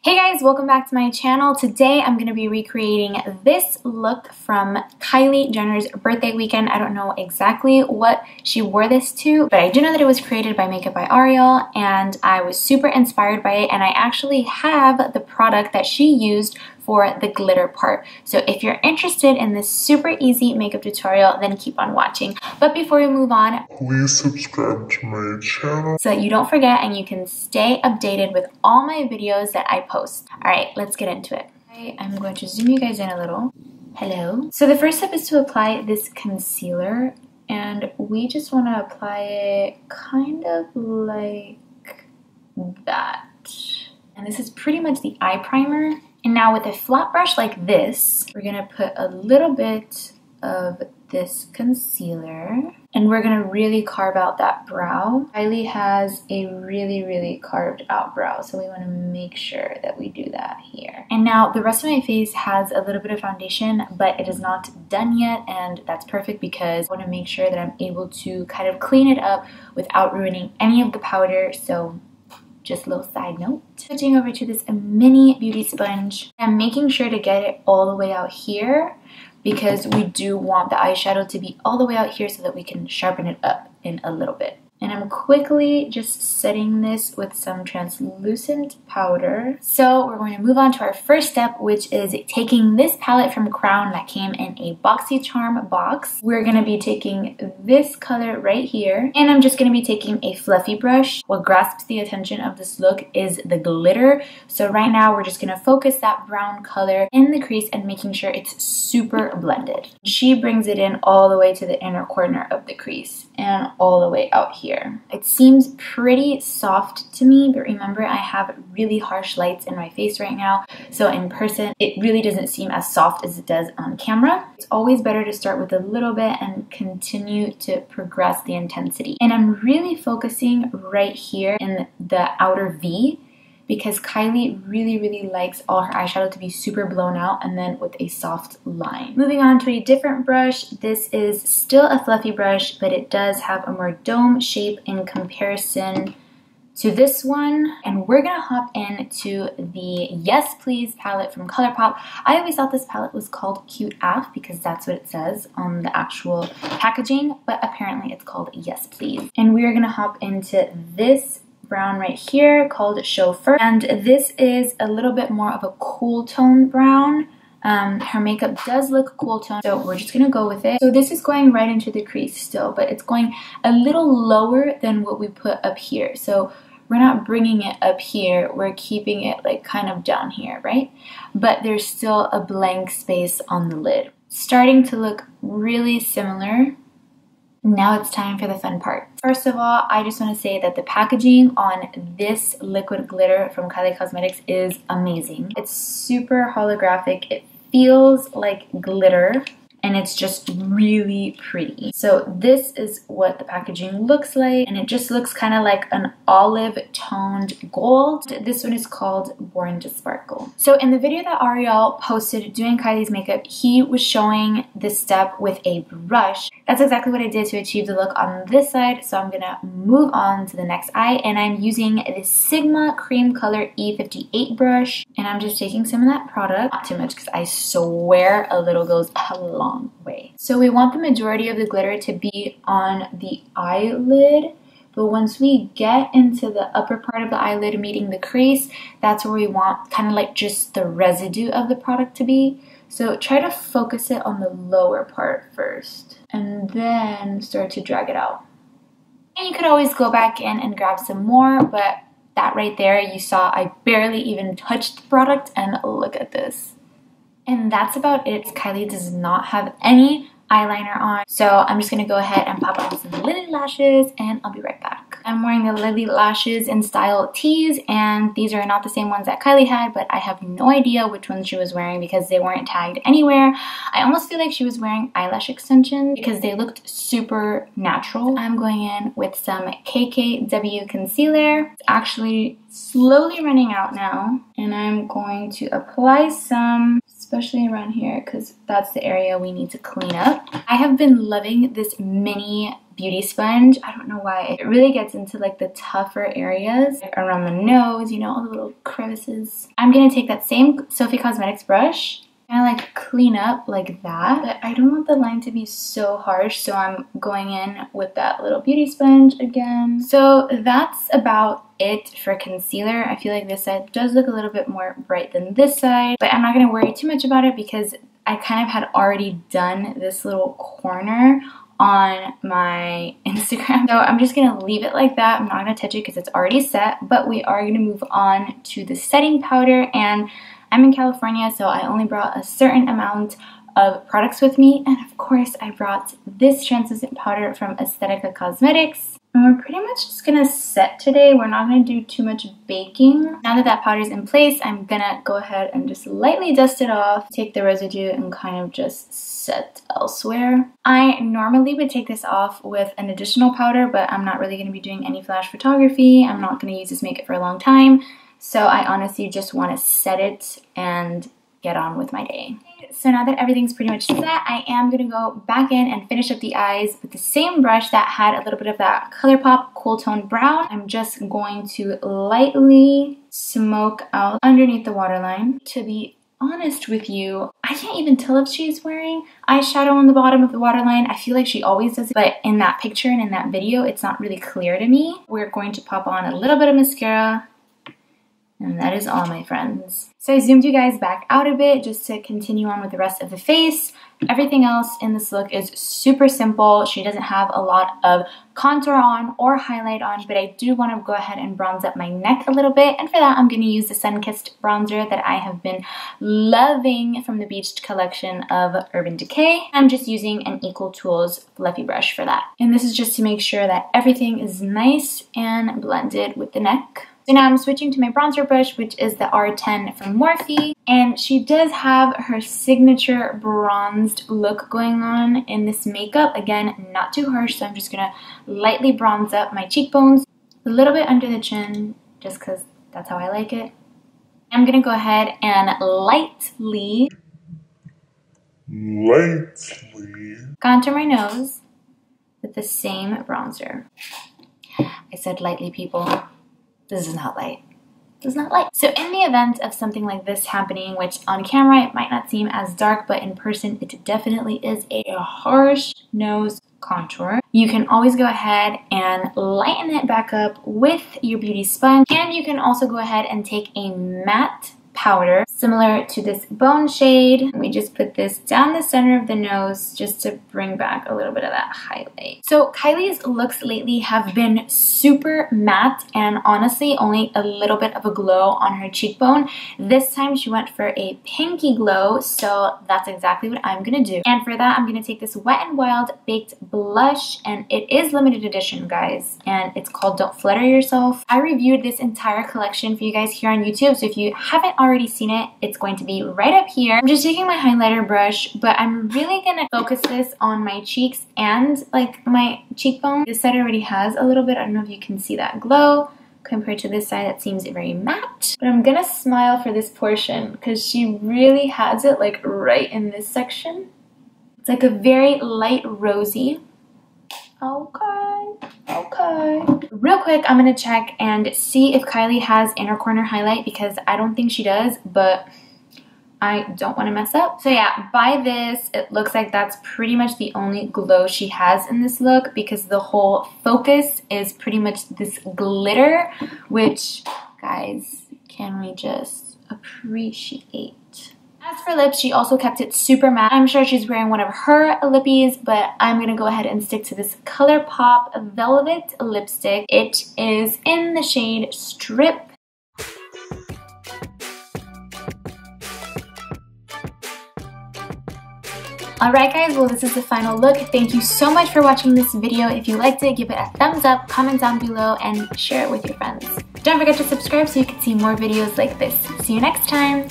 Hey guys, welcome back to my channel. Today I'm going to be recreating this look from Kylie Jenner's birthday weekend. I don't know exactly what she wore this to, but I do know that it was created by Makeup by Ariel and I was super inspired by it, and I actually have the product that she used for the glitter part. So if you're interested in this super easy makeup tutorial, then keep on watching. But before we move on, please subscribe to my channel so that you don't forget and you can stay updated with all my videos that I post. All right, let's get into it. I'm going to zoom you guys in a little. Hello. So the first step is to apply this concealer, and we just want to apply it kind of like that. And this is pretty much the eye primer. And now with a flat brush like this, we're gonna put a little bit of this concealer and we're gonna really carve out that brow. Kylie has a really carved out brow, so we wanna make sure that we do that here. And now the rest of my face has a little bit of foundation, but it is not done yet, and that's perfect because I wanna make sure that I'm able to kind of clean it up without ruining any of the powder. So just a little side note. Switching over to this mini beauty sponge. I'm making sure to get it all the way out here because we do want the eyeshadow to be all the way out here so that we can sharpen it up in a little bit. And I'm quickly just setting this with some translucent powder. So we're going to move on to our first step, which is taking this palette from Crown that came in a BoxyCharm box. We're going to be taking this color right here, and I'm just going to be taking a fluffy brush. What grasps the attention of this look is the glitter. So right now we're just going to focus that brown color in the crease and making sure it's super blended. She brings it in all the way to the inner corner of the crease and all the way out here. It seems pretty soft to me, but remember I have really harsh lights in my face right now, so in person it really doesn't seem as soft as it does on camera. It's always better to start with a little bit and continue to progress the intensity. And I'm really focusing right here in the outer V, because Kylie really likes all her eyeshadow to be super blown out and then with a soft line. Moving on to a different brush. This is still a fluffy brush, but it does have a more dome shape in comparison to this one. And we're gonna hop into the Yes Please palette from ColourPop. I always thought this palette was called Cute AF because that's what it says on the actual packaging, but apparently it's called Yes Please. And we are gonna hop into this brown right here called Chauffeur, and this is a little bit more of a cool tone brown. Her makeup does look cool tone, so we're just gonna go with it. So this is going right into the crease still, but it's going a little lower than what we put up here. So we're not bringing it up here, we're keeping it like kind of down here, right? But there's still a blank space on the lid. Starting to look really similar. Now it's time for the fun part. First of all, I just want to say that the packaging on this liquid glitter from Kylie Cosmetics is amazing. It's super holographic. It feels like glitter, and it's just really pretty. So this is what the packaging looks like, and it just looks kind of like an olive toned gold. This one is called Born to Sparkle. So in the video that Ariel posted doing Kylie's makeup, he was showing this step with a brush. That's exactly what I did to achieve the look on this side. So I'm gonna move on to the next eye, and I'm using this Sigma Cream Color E58 brush, and I'm just taking some of that product. Not too much because I swear a little goes a long way. So we want the majority of the glitter to be on the eyelid, but once we get into the upper part of the eyelid meeting the crease, that's where we want kind of like just the residue of the product to be. So try to focus it on the lower part first and then start to drag it out. And you could always go back in and grab some more, but that right there, you saw I barely even touched the product, and look at this. And that's about it. Kylie does not have any eyeliner on, so I'm just gonna go ahead and pop on some Lily lashes, and I'll be right back. I'm wearing the Lily lashes in style tees, and these are not the same ones that Kylie had, but I have no idea which ones she was wearing because they weren't tagged anywhere. I almost feel like she was wearing eyelash extensions because they looked super natural. I'm going in with some KKW concealer. It's actually slowly running out now, and I'm going to apply some, especially around here because that's the area we need to clean up. I have been loving this mini beauty sponge. I don't know why. It really gets into like the tougher areas, like around the nose, you know, all the little crevices. I'm gonna take that same Sophie Cosmetics brush and like clean up like that, but I don't want the line to be so harsh, so I'm going in with that little beauty sponge again. So that's about it for concealer. I feel like this side does look a little bit more bright than this side, but I'm not going to worry too much about it because I kind of had already done this little corner on my Instagram. So I'm just going to leave it like that. I'm not going to touch it because it's already set, but we are going to move on to the setting powder. And I'm in California, so I only brought a certain amount of products with me. And of course, I brought this translucent powder from Aesthetica Cosmetics. And we're pretty much just gonna set today. We're not gonna do too much baking. Now that that powder is in place, I'm gonna go ahead and just lightly dust it off, take the residue and kind of just set elsewhere. I normally would take this off with an additional powder, but I'm not really gonna be doing any flash photography. I'm not gonna use this makeup for a long time. So I honestly just wanna set it and get on with my day. So now that everything's pretty much set, I am going to go back in and finish up the eyes with the same brush that had a little bit of that ColourPop Cool Tone Brown. I'm just going to lightly smoke out underneath the waterline. To be honest with you, I can't even tell if she's wearing eyeshadow on the bottom of the waterline. I feel like she always does it, but in that picture and in that video, it's not really clear to me. We're going to pop on a little bit of mascara. And that is all, my friends. So I zoomed you guys back out a bit just to continue on with the rest of the face. Everything else in this look is super simple. She doesn't have a lot of contour on or highlight on, but I do want to go ahead and bronze up my neck a little bit. And for that, I'm going to use the Sun-Kissed bronzer that I have been loving from the Beached collection of Urban Decay. I'm just using an Equal Tools fluffy brush for that. And this is just to make sure that everything is nice and blended with the neck. So now I'm switching to my bronzer brush, which is the R10 from Morphe. And she does have her signature bronzed look going on in this makeup. Again, not too harsh, so I'm just going to lightly bronze up my cheekbones. A little bit under the chin, just because that's how I like it. I'm going to go ahead and lightly contour my nose with the same bronzer. I said lightly, people. This is not light. This is not light. So in the event of something like this happening, which on camera it might not seem as dark, but in person it definitely is a harsh nose contour, you can always go ahead and lighten it back up with your beauty sponge. And you can also go ahead and take a matte powder similar to this Bone shade. We just put this down the center of the nose just to bring back a little bit of that highlight. So Kylie's looks lately have been super matte and honestly only a little bit of a glow on her cheekbone. This time she went for a pinky glow, so that's exactly what I'm gonna do. And for that, I'm gonna take this Wet n Wild Baked Blush, and it is limited edition, guys, and it's called Don't Flutter Yourself. I reviewed this entire collection for you guys here on YouTube, so if you haven't already seen it, it's going to be right up here. I'm just taking my highlighter brush, but I'm really gonna focus this on my cheeks and like my cheekbone. This side already has a little bit. I don't know if you can see that glow compared to this side that seems very matte. But I'm gonna smile for this portion because she really has it like right in this section. It's like a very light rosy. Okay. Real quick, I'm gonna check and see if Kylie has inner corner highlight because I don't think she does, but I don't want to mess up. So yeah, by this, it looks like that's pretty much the only glow she has in this look because the whole focus is pretty much this glitter, which, guys, can we just appreciate? As for lips, she also kept it super matte. I'm sure she's wearing one of her lippies, but I'm going to go ahead and stick to this ColourPop Velvet lipstick. It is in the shade Strip. Alright guys, well this is the final look. Thank you so much for watching this video. If you liked it, give it a thumbs up, comment down below, and share it with your friends. Don't forget to subscribe so you can see more videos like this. See you next time!